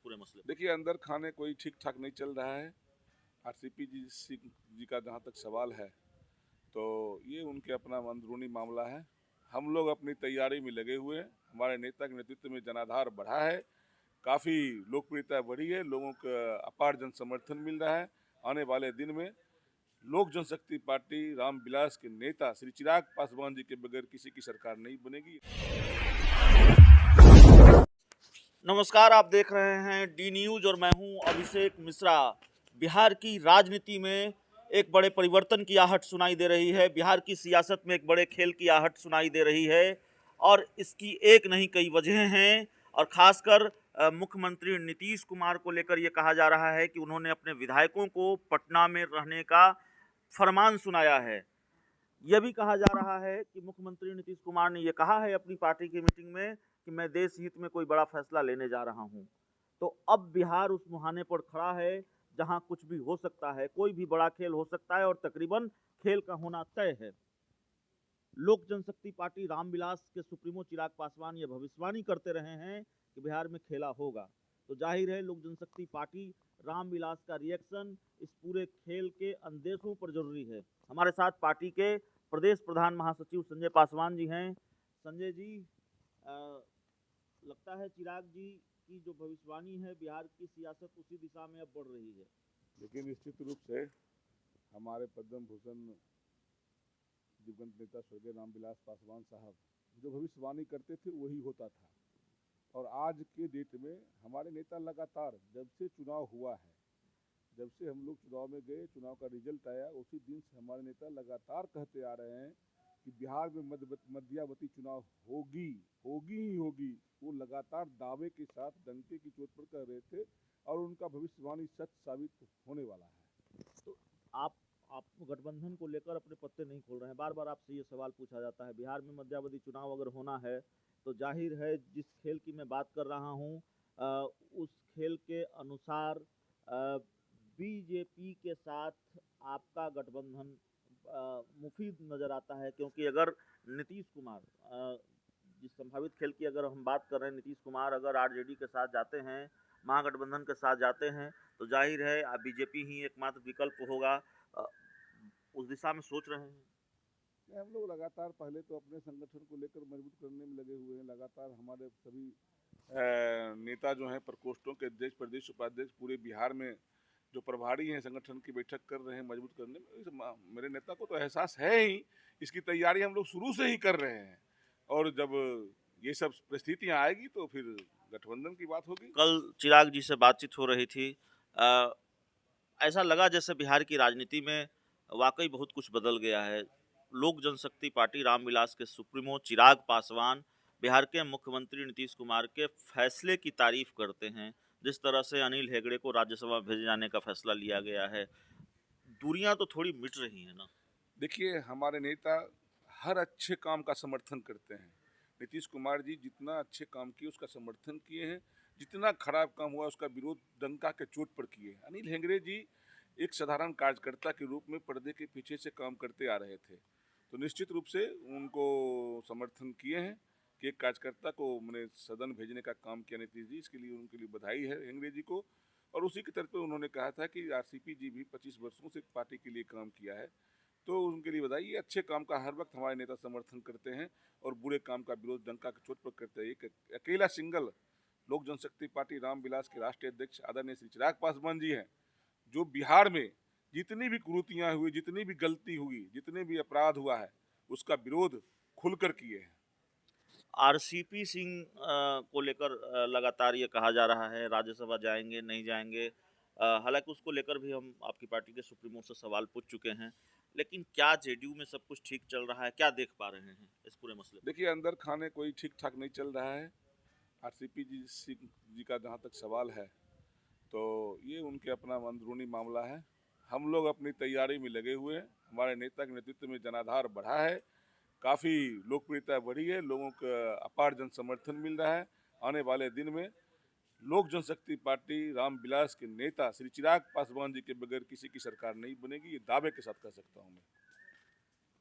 पूरे मसले? देखिए, अंदर खाने कोई ठीक ठाक नहीं चल रहा है। आरसीपी जी का जहाँ तक सवाल है, तो ये उनके अपना अंदरूनी मामला है। हम लोग अपनी तैयारी में लगे हुए हैं। हमारे नेता के नेतृत्व में जनाधार बढ़ा है, काफ़ी लोकप्रियता बढ़ी है, लोगों का अपार जन समर्थन मिल रहा है। आने वाले दिन में लोक जनशक्ति पार्टी रामविलास के नेता श्री चिराग पासवान जी के बगैर किसी की सरकार नहीं बनेगी। नमस्कार, आप देख रहे हैं डी न्यूज और मैं हूं अभिषेक मिश्रा। बिहार की राजनीति में एक बड़े परिवर्तन की आहट सुनाई दे रही है। बिहार की सियासत में एक बड़े खेल की आहट सुनाई दे रही है और इसकी एक नहीं कई वजहें हैं। और खासकर मुख्यमंत्री नीतीश कुमार को लेकर यह कहा जा रहा है कि उन्होंने अपने विधायकों को पटना में रहने का फरमान सुनाया है। यह भी कहा जा रहा है कि मुख्यमंत्री नीतीश कुमार ने यह कहा है अपनी पार्टी की मीटिंग में कि मैं देश हित में कोई बड़ा फैसला लेने जा रहा हूं। तो अब बिहार उस मुहाने पर खड़ा है जहां कुछ भी हो सकता है, कोई भी बड़ा खेल हो सकता है और तकरीबन खेल का होना तय है। लोक जनशक्ति पार्टी रामविलास के सुप्रीमो चिराग पासवान ये भविष्यवाणी करते रहे हैं कि बिहार में खेला होगा। तो जाहिर है लोक जनशक्ति पार्टी रामविलास का रिएक्शन इस पूरे खेल के अंदेशों पर जरूरी है। हमारे साथ पार्टी के प्रदेश प्रधान महासचिव संजय पासवान जी हैं। संजय जी, लगता है चिराग जी की जो भविष्यवाणी है बिहार की सियासत उसी दिशा में अब बढ़ रही है। लेकिन निश्चित रूप से हमारे पद्म भूषण दिवंगत नेता स्वर्गीय रामविलास पासवान साहब जो भविष्यवाणी करते थे वही होता था। और आज के डेट में हमारे नेता लगातार जब से चुनाव हुआ है, जब से हम लोग चुनाव में गए, चुनाव का रिजल्ट आया, उसी दिन से हमारे नेता लगातार कहते आ रहे हैं कि बिहार में मध्यावधि चुनाव होगी, होगी ही होगी। वो लगातार दावे के साथ डंके की चोट पर कह रहे थे और उनका भविष्यवाणी सच साबित होने वाला है। तो आप गठबंधन को लेकर अपने पत्ते नहीं खोल रहे हैं। बार बार आपसे ये सवाल पूछा जाता है, बिहार में मध्यावधि चुनाव अगर होना है तो जाहिर है जिस खेल की मैं बात कर रहा हूँ उस खेल के अनुसार बीजेपी के साथ आपका गठबंधन मुफीद नजर आता है। क्योंकि अगर नीतीश कुमार जिस संभावित खेल की अगर हम बात कर रहे हैं, नीतीश कुमार अगर आरजेडी के साथ जाते हैं, महागठबंधन के साथ जाते हैं, तो जाहिर है बीजेपी ही एकमात्र विकल्प होगा। उस दिशा में सोच रहे हैं। हम लोग लगातार पहले तो अपने संगठन को लेकर मजबूत करने में लगे हुए हैं। लगातार हमारे सभी नेता जो हैं प्रकोष्ठों के अध्यक्ष, प्रदेश उपाध्यक्ष पूरे बिहार में जो प्रभारी हैं संगठन की बैठक कर रहे हैं मजबूत करने में। मेरे नेता को तो एहसास है ही, इसकी तैयारी हम लोग शुरू से ही कर रहे हैं। और जब ये सब परिस्थितियां आएगी तो फिर गठबंधन की बात होगी। कल चिराग जी से बातचीत हो रही थी, ऐसा लगा जैसे बिहार की राजनीति में वाकई बहुत कुछ बदल गया है। लोक जनशक्ति पार्टी रामविलास के सुप्रीमो चिराग पासवान बिहार के मुख्यमंत्री नीतीश कुमार के फैसले की तारीफ करते हैं। जिस तरह से अनिल हेगड़े को राज्यसभा भेजे जाने का फैसला लिया गया है, दूरियां तो थोड़ी मिट रही हैं ना। देखिए, हमारे नेता हर अच्छे काम का समर्थन करते हैं। नीतीश कुमार जी जितना अच्छे काम किए उसका समर्थन किए हैं, जितना खराब काम हुआ उसका विरोध डंका के चोट पर किए। अनिल हेगड़े जी एक साधारण कार्यकर्ता के रूप में पर्दे के पीछे से काम करते आ रहे थे, तो निश्चित रूप से उनको समर्थन किए हैं कि एक कार्यकर्ता को मैंने सदन भेजने का काम किया नीतीश जी, इसके लिए उनके लिए बधाई है हेगड़े जी को। और उसी के तर्ज पर उन्होंने कहा था कि आरसीपी जी भी 25 वर्षों से पार्टी के लिए काम किया है, तो उनके लिए बधाई। ये अच्छे काम का हर वक्त हमारे नेता समर्थन करते हैं और बुरे काम का विरोध डंका की चोट पर करते हैं। एक अकेला सिंगल लोक जनशक्ति पार्टी रामविलास के राष्ट्रीय अध्यक्ष आदरणीय श्री चिराग पासवान जी हैं, जो बिहार में जितनी भी कुरीतियाँ हुई, जितनी भी गलती हुई, जितने भी अपराध हुआ है, उसका विरोध खुलकर किए हैं। आरसीपी सिंह को लेकर लगातार ये कहा जा रहा है राज्यसभा जाएंगे नहीं जाएंगे। हालांकि उसको लेकर भी हम आपकी पार्टी के सुप्रीमो से सवाल पूछ चुके हैं, लेकिन क्या जेडीयू में सब कुछ ठीक चल रहा है? क्या देख पा रहे हैं इस पूरे मसले? देखिए, अंदर खाने कोई ठीक ठाक नहीं चल रहा है। आरसीपी जी का जहाँ तक सवाल है, तो ये उनके अपना अंदरूनी मामला है। हम लोग अपनी तैयारी में लगे हुए हैं। हमारे नेता के नेतृत्व में जनाधार बढ़ा है, काफ़ी लोकप्रियता बढ़ी है, लोगों का अपार जन समर्थन मिल रहा है। आने वाले दिन में लोक जनशक्ति पार्टी रामविलास के नेता श्री चिराग पासवान जी के बगैर किसी की सरकार नहीं बनेगी, ये दावे के साथ कह सकता हूँ मैं।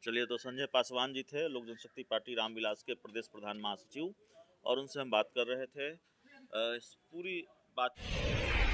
चलिए, तो संजय पासवान जी थे लोक जनशक्ति पार्टी रामविलास के प्रदेश प्रधान महासचिव और उनसे हम बात कर रहे थे। इस पूरी बात की।